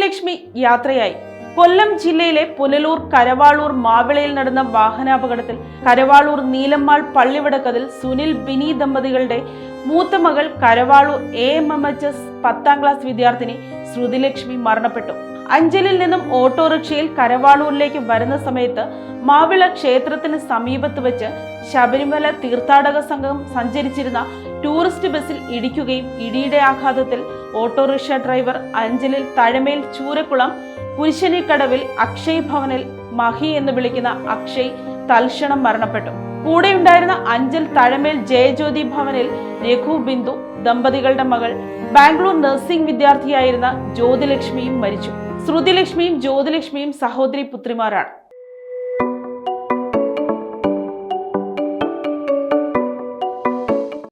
ശ്രുതിലക്ഷ്മി യാത്രയായി. കൊല്ലം ജില്ലയിലെ പുനലൂർ കരവാളൂർ മാവിളയിൽ നടന്ന വാഹനാപകടത്തിൽ കരവാളൂർ നീലമ്മാൾ പള്ളിവിടക്കതിൽ സുനിൽ ബിനി ദമ്പതികളുടെ മൂത്ത മകൾ കരവാളൂർ AMMHS 10ാം ക്ലാസ് വിദ്യാർത്ഥിനി ശ്രുതിലക്ഷ്മി മരണപ്പെട്ടു. അഞ്ചലിൽ നിന്നും ഓട്ടോറിക്ഷയിൽ കരവാളൂരിലേക്ക് വരുന്ന സമയത്ത് മാവിള ക്ഷേത്രത്തിന് സമീപത്ത് വെച്ച് ശബരിമല തീർത്ഥാടക സംഘം സഞ്ചരിച്ചിരുന്ന ടൂറിസ്റ്റ് ബസ്സിൽ ഇടിക്കുകയും ഇടിയുടെ ആഘാതത്തിൽ ഓട്ടോറിക്ഷ ഡ്രൈവർ അഞ്ചലിൽ തഴമേൽ ചൂരക്കുളം കുരിശനിക്കടവിൽ അക്ഷയ് ഭവനിൽ മഹി എന്ന് വിളിക്കുന്ന അക്ഷയ് തൽക്ഷണം മരണപ്പെട്ടു. കൂടെയുണ്ടായിരുന്ന അഞ്ചൽ തഴമേൽ ജയജ്യോതി ഭവനിൽ രഘു ബിന്ദു ദമ്പതികളുടെ മകൾ ബാംഗ്ലൂർ നഴ്സിംഗ് വിദ്യാർത്ഥിയായിരുന്ന ജ്യോതിലക്ഷ്മിയും മരിച്ചു. ശ്രുതിലക്ഷ്മിയും ജ്യോതിലക്ഷ്മിയും സഹോദരി പുത്രിമാരാണ്.